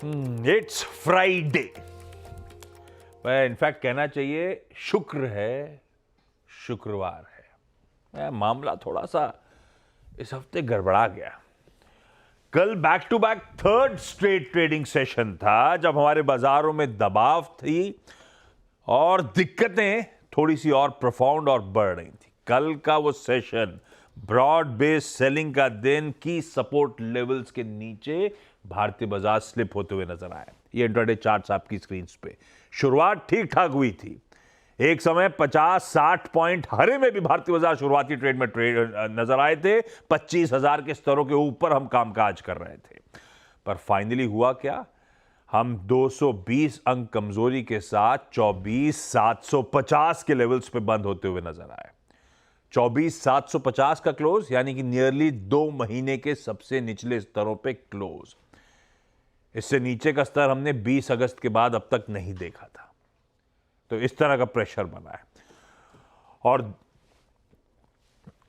It's Friday. In fact कहना चाहिए शुक्र है, शुक्रवार है। मामला थोड़ा सा इस हफ्ते गड़बड़ा गया। कल back to back third straight trading session था जब हमारे बाजारों में दबाव थी और दिक्कतें थोड़ी सी और प्रोफाउंड और बढ़ रही थी। कल का वो सेशन ब्रॉड बेस सेलिंग का दिन की सपोर्ट लेवल्स के नीचे भारतीय बाजार स्लिप होते हुए नजर आए। ये इंट्राडे चार्ट्स आपकी स्क्रीन पे। शुरुआत ठीक ठाक हुई थी। एक समय 50-60 पॉइंट हरे में भी भारतीय बाजार शुरुआती ट्रेड में नजर आए थे। 25,000 के स्तरों के ऊपर हम कामकाज कर रहे थे, पर फाइनली हुआ क्या? हम 220 अंक कमजोरी के साथ 24,750 के लेवल्स पे बंद होते हुए नजर आए। 24,750 का क्लोज, यानी कि नियरली 2 महीने के सबसे निचले स्तरों पे क्लोज। इससे नीचे का स्तर हमने 20 अगस्त के बाद अब तक नहीं देखा था। तो इस तरह का प्रेशर बना है और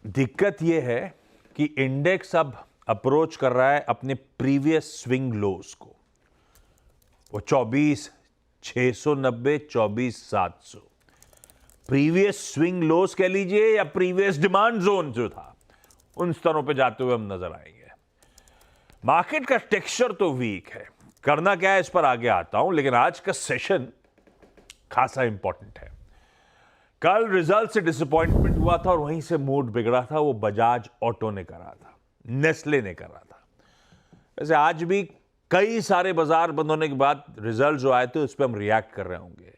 दिक्कत यह है कि इंडेक्स अब अप्रोच कर रहा है अपने प्रीवियस स्विंग लोस को। वो 24,690, 24,700 प्रीवियस स्विंग लोस कह लीजिए या प्रीवियस डिमांड जोन जो था, उन स्तरों पे जाते हुए हम नजर आएंगे। मार्केट का टेक्सचर तो वीक है, करना क्या है इस पर आगे आता हूं, लेकिन आज का सेशन खासा इंपॉर्टेंट है। कल रिजल्ट से डिसअपॉइंटमेंट हुआ था और वहीं से मूड बिगड़ा था। वो बजाज ऑटो ने करा था, नेस्ले ने करा था। वैसे आज भी कई सारे बाजार बंद होने के बाद रिजल्ट जो आए थे उस पर हम रिएक्ट कर रहे होंगे।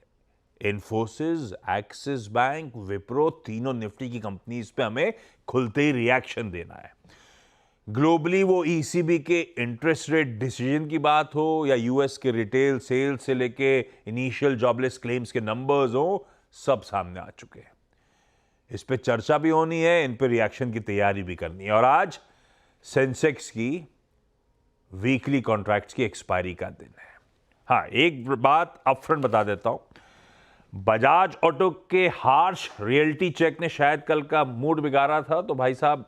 इन्फोसिस, एक्सिस बैंक, विप्रो, तीनों निफ्टी की कंपनीज पे हमें खुलते ही रिएक्शन देना है। ग्लोबली वो ईसीबी के इंटरेस्ट रेट डिसीजन की बात हो या यूएस के रिटेल सेल्स से लेके इनिशियल जॉबलेस क्लेम्स के नंबर्स हो, सब सामने आ चुके हैं। इस पे चर्चा भी होनी है, इन पे रिएक्शन की तैयारी भी करनी है। और आज सेंसेक्स की वीकली कॉन्ट्रैक्ट्स की एक्सपायरी का दिन है। हाँ, एक बात अपफ्रंट बता देता हूं, बजाज ऑटो के हार्श रियल्टी चेक ने शायद कल का मूड बिगाड़ा था, तो भाई साहब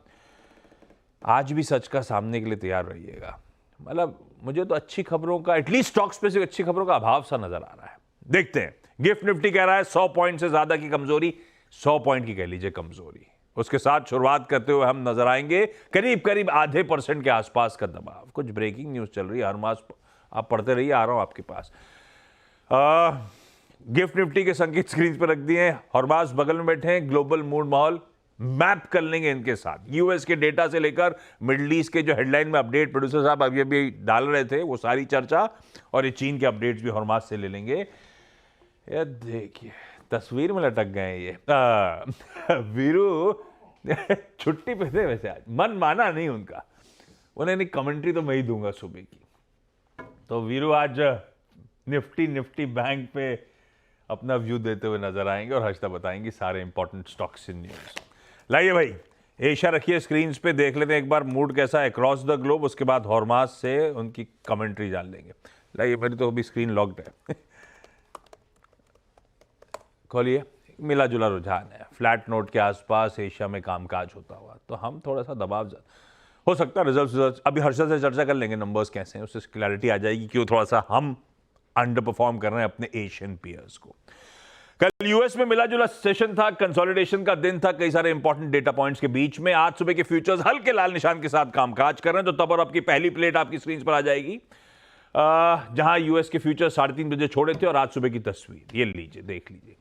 आज भी सच का सामने के लिए तैयार रहिएगा। मतलब मुझे तो अच्छी खबरों का, एटलीस्ट स्टॉक स्पेसिफिक अच्छी खबरों का अभाव सा नजर आ रहा है। देखते हैं। गिफ्ट निफ्टी कह रहा है 100 पॉइंट से ज्यादा की कमजोरी, 100 पॉइंट की कह लीजिए कमजोरी। उसके साथ शुरुआत करते हुए हम नजर आएंगे करीब करीब आधे % के आसपास का दबाव। कुछ ब्रेकिंग न्यूज चल रही है, हर मास आप पढ़ते रहिए, आ रहा हूं आपके पास। गिफ्ट निफ्टी के संकेत स्क्रीन पर रख दिए। हरमास बगल में बैठे हैं। ग्लोबल मूड माहौल मैप कर लेंगे इनके साथ। यूएस के डेटा से लेकर मिडिल ईस्ट के जो हेडलाइन में अपडेट प्रोड्यूसर साहब अभी अभी डाल रहे थे, वो सारी चर्चा, और ये चीन के अपडेट्स भी हरमास से ले लेंगे। ये देखिए तस्वीर में लटक गए ये वीरू छुट्टी पे थे वैसे, आज मन माना नहीं उनका। उन्हें कमेंट्री तो मैं ही दूंगा सुबह की। तो वीरू आज निफ्टी बैंक पे अपना व्यू देते हुए नजर आएंगे और हश्ता बताएंगे सारे इंपॉर्टेंट स्टॉक्स इन न्यूज। लाइए भाई, एशिया रखिए स्क्रीन पे, देख लेते हैं एक बार मूड कैसा है अक्रॉस द ग्लोब। उसके बाद हॉर्मास से उनकी कमेंट्री जान लेंगे। लाइए, मेरी तो अभी स्क्रीन लॉक्ड है खोलिए। मिला जुला रुझान है, फ्लैट नोट के आसपास एशिया में कामकाज होता हुआ, तो हम थोड़ा सा दबाव हो सकता है। रिजल्ट अभी हर्षद से चर्चा कर लेंगे, नंबर्स कैसे हैं उससे क्लैरिटी आ जाएगी क्यों थोड़ा सा हम अंडर परफॉर्म कर रहे हैं अपने एशियन पीयर्स को। कल यूएस में मिला जुला सेशन था, कंसोलिडेशन का दिन था कई सारे इंपॉर्टेंट डेटा पॉइंट्स के बीच में। आज सुबह के फ्यूचर्स हल्के लाल निशान के साथ कामकाज कर रहे हैं, तो तब और आपकी पहली प्लेट आपकी स्क्रीन पर आ जाएगी, जहां यूएस के फ्यूचर्स 3:30 बजे छोड़े थे और आज सुबह की तस्वीर ये लीजिए, देख लीजिए।